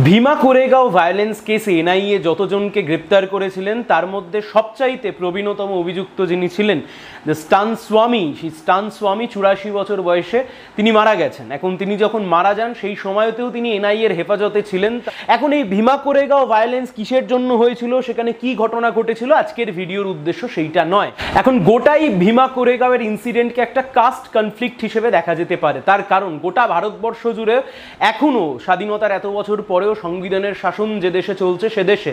Bhima Koregaon violence কেসে NIA যতজনকে গ্রেপ্তার করেছিলেন তার মধ্যে সবচাইতে প্রবীণতম অভিযুক্ত যিনি ছিলেন যে স্টান স্বামী, সেই স্টান স্বামী 84 বছর বয়সে তিনি মারা গেছেন। এখন তিনি যখন মারা যান সেই সময়তেও তিনি এনআইএর হেফাজতে ছিলেন। এখন এই ভীমা কোরেগাঁও ভায়োলেন্স কিসের জন্য হয়েছিল, সেখানে কি ঘটনা ঘটেছিল, আজকের ভিডিওর উদ্দেশ্য সেইটা নয়। এখন গোটাই ভীমা কোরেগাঁওয়ের ইনসিডেন্টকে একটা কাস্ট কনফ্লিক্ট হিসেবে দেখা যেতে পারে। তার কারণ গোটা ভারতবর্ষ জুড়ে এখনো স্বাধীনতার এত বছর পরেও সংবিধানের শাসন যে দেশে চলছে সে দেশে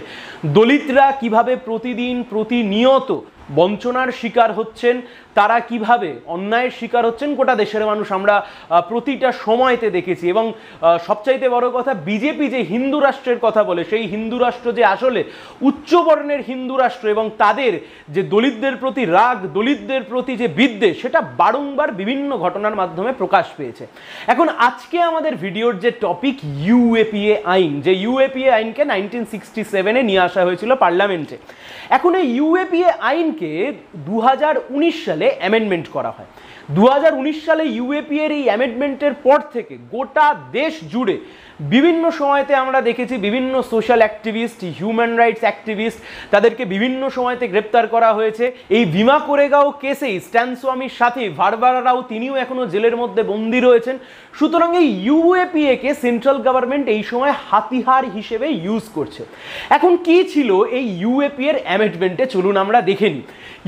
দলিতরা কিভাবে প্রতিদিন প্রতিনিয়ত বঞ্চনার শিকার হচ্ছেন, তারা কিভাবে অন্যায়ের শিকার হচ্ছেন, গোটা দেশের মানুষ আমরা প্রতিটা সময়তে দেখেছি। এবং সবচাইতে বড় কথা, বিজেপি যে হিন্দু রাষ্ট্রের কথা বলে, সেই হিন্দু রাষ্ট্র যে আসলে উচ্চবর্ণের হিন্দু রাষ্ট্র এবং তাদের যে দলিতদের প্রতি রাগ, দলিতদের প্রতি যে বিদ্বেষ, সেটা বারংবার বিভিন্ন ঘটনার মাধ্যমে প্রকাশ পেয়েছে। এখন আজকে আমাদের ভিডিওর যে টপিক, ইউএপিএ আইন, যে ইউএপিএ আইনকে 1967-এ নিয়ে আসা হয়েছিল পার্লামেন্টে। এখন এই ইউএপিএ আইনকে 2019 সালে অ্যামেন্ডমেন্ট করা হয়। 2019 সালে ইউএপিএর এই অ্যামেন্ডমেন্টের পর থেকে গোটা দেশ জুড়ে বিভিন্ন সময়তে আমরা দেখেছি বিভিন্ন social activist, human rights activist, তাদেরকে বিভিন্ন সময়তে গ্রেপ্তার করা হয়েছে। এই ভীমা কোরেগাঁও কেসেই স্ট্যান স্বামীর সাথে ভারবারা রাও, তিনিও এখনো জেলের মধ্যে বন্দী রয়েছেন। সুতরাং এই ইউএপিএ কে সেন্ট্রাল গভর্নমেন্ট এই সময় হাতিয়ার হিসেবে ইউজ করছে। এখন কি ছিল এই ইউএপিএ এর অ্যামেন্ডমেন্টে, চলুন আমরা দেখে নিই।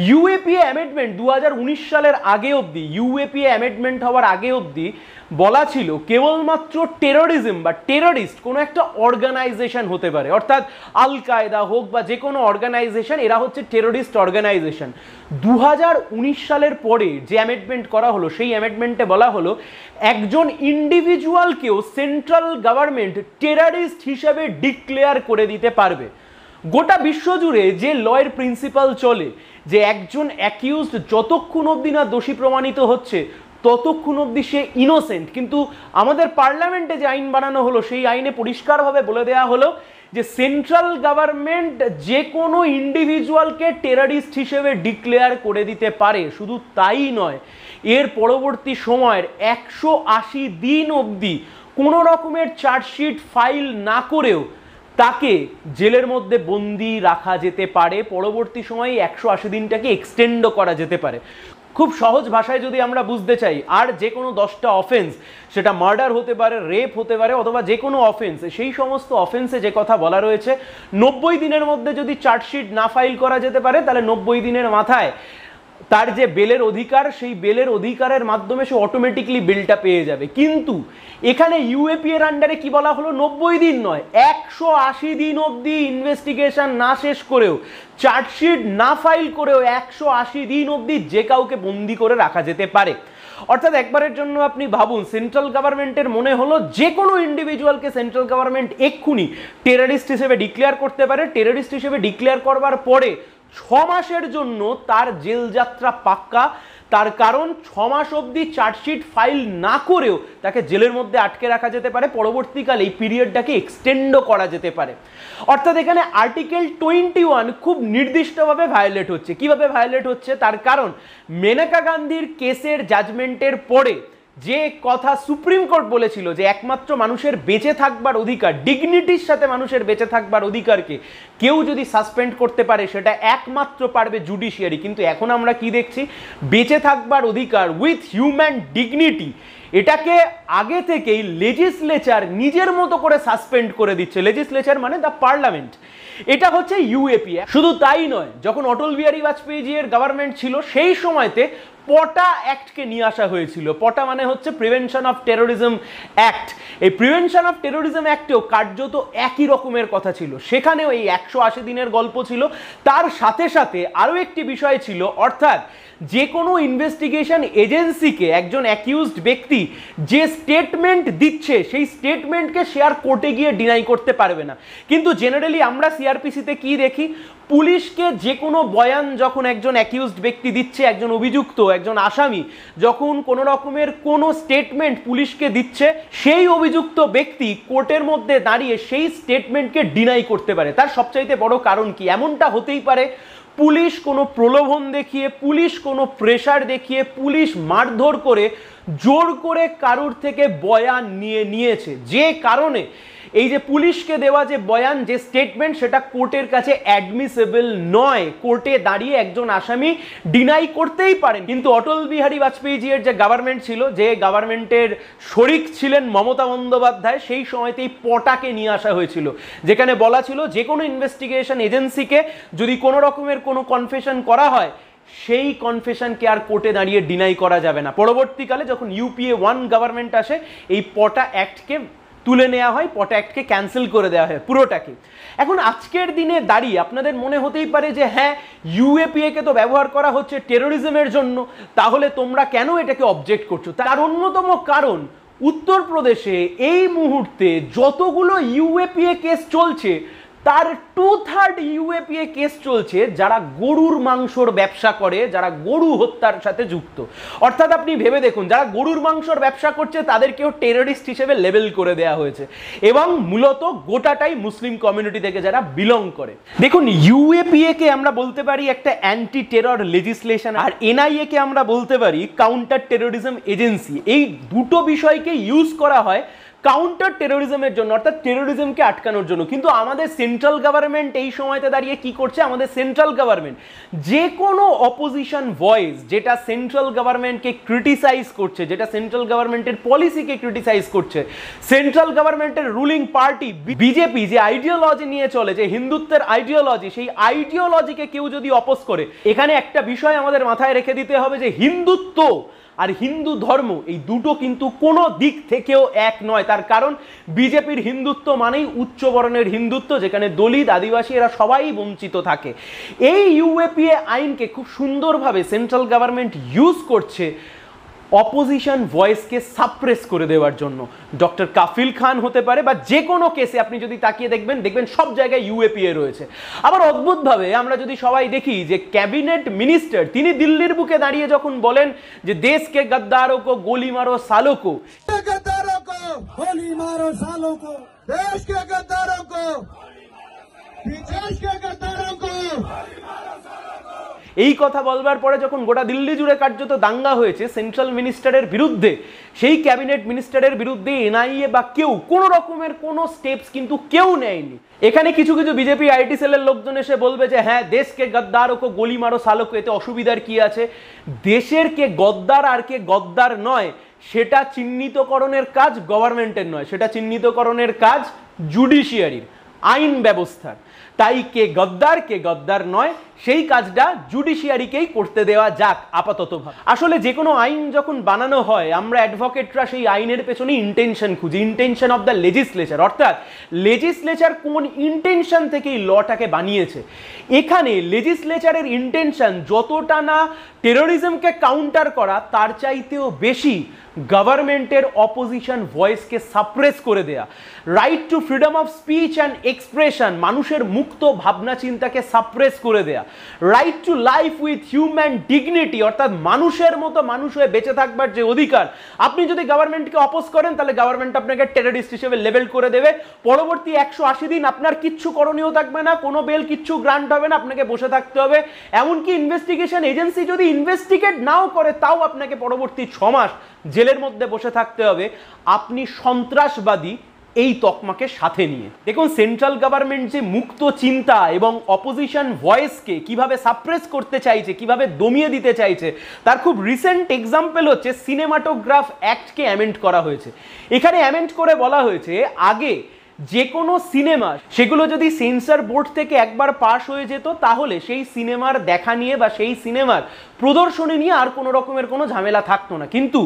ইউএপিএ অ্যামেন্ডমেন্ট 2019 সালের আগে অবধি, ইউএপিএ অ্যামেন্ডমেন্ট হওয়ার আগে অবধি বলা ছিল কেবলমাত্র টেরোরিজম বা টেররিস্ট কোনো একটা অর্গানাইজেশন হতে পারে, অর্থাৎ আল কায়দা হোক বা যে কোনো অর্গানাইজেশন, এরা হচ্ছে টেররিস্ট অর্গানাইজেশন। 2019 সালের পরে যে অ্যামেন্ডমেন্ট করা হলো, সেই অ্যামেন্ডমেন্টে বলা হলো একজন ইন্ডিভিজুয়ালকেও সেন্ট্রাল গভর্নমেন্ট টেররিস্ট হিসেবে ডিক্লেয়ার করে দিতে পারবে। গোটা বিশ্বজুড়ে যে লয়ের প্রিন্সিপাল চলে, যে একজন অ্যাকিউজড যতক্ষণ অবধি না দোষী প্রমাণিত হচ্ছে ততক্ষণ অবধি সে ইনোসেন্ট। কিন্তু আমাদের পার্লামেন্টে যে আইন বানানো হলো, সেই আইনে পরিষ্কারভাবে বলে দেওয়া হলো যে সেন্ট্রাল গভর্নমেন্ট যে কোনো ইন্ডিভিজুয়ালকে টেররিস্ট হিসেবে ডিক্লেয়ার করে দিতে পারে। শুধু তাই নয়, এর পরবর্তী সময়ের 180 দিন অবধি কোনো রকমের চার্জশিট ফাইল না করেও তাকে জেলের মধ্যে বন্দি রাখা যেতে পারে। পরবর্তী সময়ে 180 দিনটাকে এক্সটেন্ডও করা যেতে পারে। খুব সহজ ভাষায় যদি আমরা বুঝতে চাই, আর যে কোনো 10টা অফেন্স, সেটা মার্ডার হতে পারে, রেপ হতে পারে, অথবা যে কোনো অফেন্স, সেই সমস্ত অফেন্সে যে কথা বলা রয়েছে 90 দিনের মধ্যে যদি চার্জশিট না ফাইল করা যেতে পারে, তাহলে 90 দিনের মাথায় তার যে বেলের অধিকার, সেই বেলের অধিকারের মাধ্যমে সে অটোমেটিকলি বেলটা পেয়ে যাবে। কিন্তু এখানে ইউএপি এর আন্ডারে কি বলা হলো, 90 দিন নয়, 180 দিন অবধি ইনভেস্টিগেশন না শেষ করেও, চার্জশিট না ফাইল করেও 180 দিন অবধি যে কাউকে বন্দি করে রাখা যেতে পারে। অর্থাৎ একবারের জন্য আপনি ভাবুন, সেন্ট্রাল গভর্নমেন্টের মনে হলো যে কোনো ইন্ডিভিজুয়ালকে সেন্ট্রাল গভর্নমেন্ট এক্ষুনি টেররিস্ট হিসেবে ডিক্লেয়ার করতে পারে। টেররিস্ট হিসেবে ডিক্লেয়ার করবার পরে 6 মাসের জন্য তার জেল যাত্রা পাক্কা। তার কারণ 6 মাস অবধি চার্জশিট ফাইল না করেও তাকে জেলের মধ্যে আটকে রাখা যেতে পারে। পরবর্তীকালে এই পিরিয়ডটাকে এক্সটেন্ডও করা যেতে পারে। অর্থাৎ এখানে আর্টিকেল 21 খুব নির্দিষ্টভাবে ভায়োলেট হচ্ছে। কিভাবে ভায়োলেট হচ্ছে, তার কারণ মেনকা গান্ধীর কেসের জাজমেন্টের পরে যে কথা সুপ্রিম কোর্ট বলেছিল যে একমাত্র মানুষের বেঁচে থাকবার অধিকার, ডিগনিটির সাথে মানুষের বেঁচে থাকবার অধিকারকে কেউ যদি সাসপেন্ড করতে পারে, সেটা একমাত্র পারবে জুডিশিয়ারি। কিন্তু এখন আমরা কি দেখছি, বেঁচে থাকবার অধিকার উইথ হিউম্যান ডিগনিটি, এটাকে আগে থেকেই লেজিসলেচার নিজের মতো করে সাসপেন্ড করে দিচ্ছে। লেজিসলেচার মানে দ্য পার্লামেন্ট। এটা হচ্ছে ইউএপিএ। শুধু তাই নয়, যখন অটল বিহারী বাজপেয়ী এর গভর্নমেন্ট ছিল, সেই সময়তে পটা অ্যাক্টকে নিয়ে আসা হয়েছিল। পটা মানে হচ্ছে প্রিভেনশন অফ টেরোরিজম অ্যাক্ট। এই প্রিভেনশন অফ টেরোরিজম অ্যাক্টেও কার্যত একই রকমের কথা ছিল। সেখানেও এই 180 দিনের গল্প ছিল। তার সাথে সাথে আরও একটি বিষয় ছিল, অর্থাৎ যে কোনো ইনভেস্টিগেশন এজেন্সিকে একজন অ্যাকিউজড ব্যক্তি যে স্টেটমেন্ট দিচ্ছে, সেই স্টেটমেন্টকে সে আর কোর্টে গিয়ে ডিনাই করতে পারবে না। কিন্তু জেনারেলি আমরা সিআরপিসিতে কি দেখি, পুলিশকে যে কোনো বয়ান যখন একজন অ্যাকিউজড ব্যক্তি দিচ্ছে, একজন অভিযুক্ত, একজন আসামি যখন কোনো রকমের কোনো স্টেটমেন্ট পুলিশকে দিচ্ছে, সেই অভিযুক্ত ব্যক্তি কোর্টের মধ্যে দাঁড়িয়ে সেই স্টেটমেন্টকে ডিনাই করতে পারে। তার সবচাইতে বড় কারণ কি, এমনটা হতেই পারে পুলিশ কোনো প্রলোভন দেখিয়ে, পুলিশ কোনো প্রেসার দেখিয়ে, পুলিশ মারধর করে জোর করে কারুর থেকে বয়ান নিয়েছে, যে কারণে এই যে পুলিশকে দেওয়া যে বয়ান, যে স্টেটমেন্ট, সেটা কোর্টের কাছে অ্যাডমিসেবল নয়। কোর্টে দাঁড়িয়ে একজন আসামি ডিনাই করতেই পারেন। কিন্তু অটল বিহারী বাজপেয়ীজির যে গভর্নমেন্ট ছিল, যে গভর্নমেন্টের শরিক ছিলেন মমতা বন্দ্যোপাধ্যায়, সেই সময়তেই পটাকে নিয়ে আসা হয়েছিল, যেখানে বলা ছিল যে কোনো ইনভেস্টিগেশন এজেন্সিকে যদি কোনো রকমের কোনো কনফেশন করা হয়, সেই কনফেশনকে আর কোর্টে দাঁড়িয়ে ডিনাই করা যাবে না। পরবর্তীকালে যখন ইউপিএ 1 গভর্নমেন্ট আসে, এই পটা অ্যাক্টকে তুলে নেওয়া হয়, পটা অ্যাক্টকে ক্যান্সেল করে দেওয়া হয় পুরোটাকে। এখন আজকের দিনে দাঁড়িয়ে আপনাদের মনে হতেই পারে যে হ্যাঁ, ইউএপিএ কে তো ব্যবহার করা হচ্ছে টেরোরিজমের জন্য, তাহলে তোমরা কেন এটাকে অবজেক্ট করছো? তার অন্যতম কারণ, উত্তরপ্রদেশে এই মুহূর্তে যতগুলো ইউএপিএ কেস চলছে, তার 2/3 ইউএপিএ কেস চলছে যারা গরুর মাংসর ব্যবসা করে, যারা গরু হত্যার সাথে যুক্ত। অর্থাৎ আপনি ভেবে দেখুন, যারা গরুর মাংসর ব্যবসা করছে তাদেরকেও টেররিস্ট হিসেবে লেবেল করে দেওয়া হয়েছে, এবং মূলত গোটাটাই মুসলিম কমিউনিটি থেকে যারা বিলং করে। দেখুন, ইউএপিএ কে আমরা বলতে পারি একটা অ্যান্টি টেরর লেজিসলেশন, আর এনআইএ কে আমরা বলতে পারি কাউন্টার টেরোরিজম এজেন্সি। এই দুটো বিষয়কে ইউজ করা হয় কাউন্টার টেরোরিজমের জন্য, অর্থাৎ টেরোরিজমকে আটকানোর জন্য। কিন্তু আমাদের সেন্ট্রাল গভর্নমেন্ট এই সময়তে দাঁড়িয়ে কি করছে? আমাদের সেন্ট্রাল গভর্নমেন্ট যে কোনো অপোজিশন ভয়েস যেটা সেন্ট্রাল গভর্নমেন্টকে ক্রিটিসাইজ করছে, যেটা সেন্ট্রাল গভর্নমেন্টের পলিসিকে ক্রিটিসাইজ করছে, সেন্ট্রাল গভর্নমেন্টের রুলিং পার্টি বিজেপি যে আইডিওলজি নিয়ে চলে, যে হিন্দুত্বের আইডিওলজি, সেই আইডিওলজিকে কেউ যদি অপোজ করে, এখানে একটা বিষয় আমাদের মাথায় রেখে দিতে হবে যে হিন্দুত্ব আর হিন্দু ধর্ম এই দুটো কিন্তু কোনো দিক থেকেও এক নয়। তার কারণ বিজেপির হিন্দুত্ব মানেই উচ্চ বর্ণের হিন্দুত্ব, যেখানে দলিত, আদিবাসী এরা সবাই বঞ্চিত থাকে। এই ইউএপিএ আইনকে খুব সুন্দরভাবে সেন্ট্রাল গভর্নমেন্ট ইউজ করছে অপোজিশন ভয়েসকে সাপ্রেস করে দেওয়ার জন্য। ডক্টর কাফিল খান হতে পারে, বা যে কোনো কেসে আপনি যদি তাকিয়ে দেখবেন সব জায়গায় ইউএপিএ রয়েছে। আবার অদ্ভুতভাবে আমরা যদি সবাই দেখি যে ক্যাবিনেট মিনিস্টার তিনি দিল্লির বুকে দাঁড়িয়ে যখন বলেন যে দেশকে গদ্দারোं को गोली मारो सालों को, गद्दारों को गोली मारो सालों को, देश के गद्दारों को, देश के गद्दारों को, এই কথা বলবার পরে যখন গোটা দিল্লি জুড়ে কার্যত দাঙ্গা হয়েছে সেন্ট্রাল মিনিস্টারের বিরুদ্ধে, সেই ক্যাবিনেট মিনিস্টারের বিরুদ্ধে এনআইএ বা কেউ কোনো রকমের কোনো স্টেপস কিন্তু কেউ নেয়নি। এখানে কিছু কিছু বিজেপি আইটি সেলের লোকজন এসে বলবে যে হ্যাঁ, দেশকে গদ্দারোं को गोली मारो सालों को, এতে অসুবিধার কি আছে? দেশের কে গদ্দার আর কে গদ্দার নয়, সেটা চিহ্নিতকরণের কাজ গভর্নমেন্টের নয়, সেটা চিহ্নিতকরণের কাজ জুডিশিয়ারির, আইন ব্যবস্থার। তাই কে গদ্দার নয়, সেই কাজটা জুডিশিয়ারিকেই করতে দেওয়া যাক আপাতত। আসলে যে কোনো আইন যখন বানানো হয়, আমরা অ্যাডভোকেটরা সেই আইনের পেছনে ইন্টেনশন খুঁজি, ইন্টেনশন অফ দ্য লেজিসলেচার, অর্থাৎ লেজিসলেচার কোন ইন্টেনশন থেকে এই লটাকে বানিয়েছে। এখানে লেজিসলেচারের ইন্টেনশন যতটা না টেরোরিজমকে কাউন্টার করা, তার চাইতেও বেশি গভর্নমেন্টের অপোজিশন ভয়েসকে সাপ্রেস করে দেয়া, right two freedom of speech and expression, মানুষের মুক্ত ভাবনা চিন্তাকে সাপ্রেস করে দেয়া, right to life with human dignity, অর্থাৎ মানুষের মতো মানুষ হয়ে বেঁচে থাকবার যে অধিকার। আপনি যদি গভর্নমেন্টকে অপোজ করেন, তাহলে গভর্নমেন্ট আপনাকে টেররিস্ট হিসেবে লেবেল করে দেবে। পরবর্তী 180 দিন আপনার কিচ্ছু করণীয় থাকবে না, কোনো বেল কিচ্ছু গ্রান্ট হবে না, আপনাকে বসে থাকতে হবে। এমনকি ইনভেস্টিগেশন এজেন্সি যদি ইনভেস্টিগেট নাও করে, তাও আপনাকে পরবর্তী 6 মাস জেলের মধ্যে বসে থাকতে হবে, আপনি সন্ত্রাসবাদী এই তকমাকে সাথে নিয়ে। দেখুন, সেন্ট্রাল গভর্নমেন্ট যে মুক্ত চিন্তা এবং অপোজিশন ভয়েসকে কিভাবে সাপ্রেস করতে চাইছে, কিভাবে দমিয়ে দিতে চাইছে, তার খুব রিসেন্ট এক্সাম্পল হচ্ছে সিনেমাটোগ্রাফ অ্যাক্টকে অ্যামেন্ড করা হয়েছে। এখানে অ্যামেন্ড করে বলা হয়েছে, আগে যে কোনো সিনেমা সেগুলো যদি সেন্সর বোর্ড থেকে একবার পাস হয়ে যেত, তাহলে সেই সিনেমার দেখা নিয়ে বা সেই সিনেমার প্রদর্শনী নিয়ে আর কোনো রকমের কোনো ঝামেলা থাকতো না। কিন্তু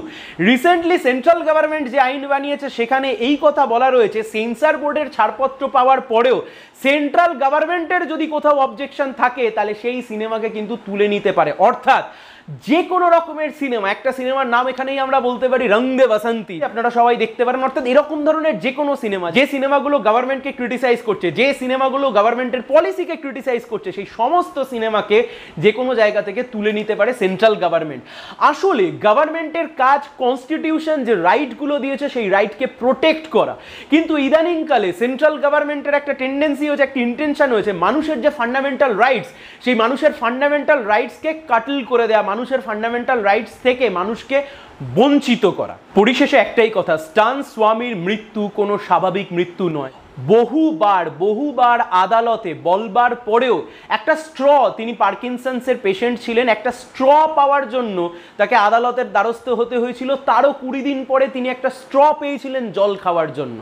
রিসেন্টলি সেন্ট্রাল গভর্নমেন্ট যে আইন বানিয়েছে, সেখানে এই কথা বলা রয়েছে, সেন্সর বোর্ডের ছাড়পত্র পাওয়ার পরেও সেন্ট্রাল গভর্নমেন্টের যদি কোথাও অবজেকশন থাকে, তাহলে সেই সিনেমাকে কিন্তু তুলে নিতে পারে। অর্থাৎ যে কোনো রকমের সিনেমা, একটা সিনেমার নাম এখানেই আমরা বলতে পারি রং দে বসন্তি, আপনারা সবাই দেখতে পারেন। অর্থাৎ এরকম ধরনের যে কোনো সিনেমা, যে সিনেমাগুলো গভর্নমেন্টকে ক্রিটিসাইজ করছে, যে সিনেমাগুলো গভর্নমেন্টের পলিসিকে ক্রিটিসাইজ করছে, সেই সমস্ত সিনেমাকে যে কোনো জায়গা থেকে তুলে নিতে পারে সেন্ট্রাল গভর্নমেন্ট। আসলে গভর্নমেন্টের কাজ কনস্টিটিউশন যে রাইটগুলো দিয়েছে, সেই রাইটকে প্রোটেক্ট করা। কিন্তু ইদানিংকালে সেন্ট্রাল গভর্নমেন্টের একটা টেন্ডেন্সি হয়েছে, একটা ইন্টেনশন হয়েছে, মানুষের যে ফান্ডামেন্টাল রাইটস, সেই মানুষের ফান্ডামেন্টাল রাইটসকে কাটল করে দেওয়া, মানুষের ফান্ডামেন্টাল রাইটস থেকে মানুষকে বঞ্চিত করা। পরিশেষে একটাই কথা, স্টান স্বামীর মৃত্যু কোনো স্বাভাবিক মৃত্যু নয়। বহুবার আদালতে বলবার পরেও একটা স্ট্র, তিনি পার্কিনসন্সের পেশেন্ট ছিলেন, একটা স্ট্র পাওয়ার জন্য তাকে আদালতের দ্বারস্থ হতে হয়েছিল। তারও 20 দিন পরে তিনি একটা স্ট্র পেয়েছিলেন জল খাওয়ার জন্য।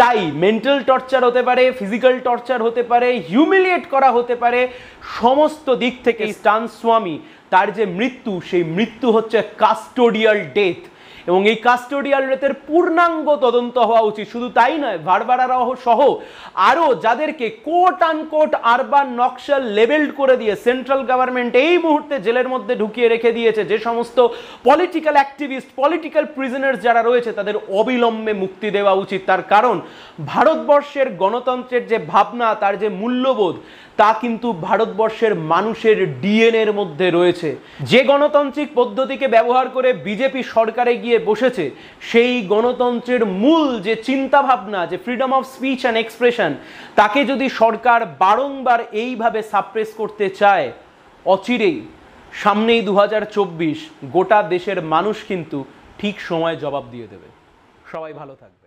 তাই মেন্টাল টর্চার হতে পারে, ফিজিক্যাল টর্চার হতে পারে, হিউমিলিয়েট করা হতে পারে, সমস্ত দিক থেকে স্টান স্বামী তার যে মৃত্যু, সেই মৃত্যু হচ্ছে কাস্টোডিয়াল ডেথ, এবং এই কাস্টোডিয়াল ডেথের পূর্ণাঙ্গ তদন্ত হওয়া উচিত। শুধু তাই নয়, ভারবারা সহ আরও যাদেরকে coat unquote urban Naxal labelled করে দিয়ে সেন্ট্রাল গভর্নমেন্ট এই মুহূর্তে জেলের মধ্যে ঢুকিয়ে রেখে দিয়েছে, যে সমস্ত পলিটিক্যাল অ্যাক্টিভিস্ট, পলিটিক্যাল প্রিজনার্স যারা রয়েছে, তাদের অবিলম্বে মুক্তি দেওয়া উচিত। তার কারণ ভারতবর্ষের গণতন্ত্রের যে ভাবনা, তার যে মূল্যবোধ, তা কিন্তু ভারতবর্ষের মানুষের ডিএনএর মধ্যে রয়েছে। যে গণতান্ত্রিক পদ্ধতিকে ব্যবহার করে বিজেপি সরকারে গিয়ে বসেছে, সেই গণতন্ত্রের মূল যে চিন্তা ভাবনা, যে freedom of speech and expression, তাকে যদি সরকার বারংবার এইভাবে সাপ্রেস করতে চায়, অচিরেই সামনেই 2024 গোটা দেশের মানুষ কিন্তু ঠিক সময় জবাব দিয়ে দেবে। সবাই ভালো থাকবে।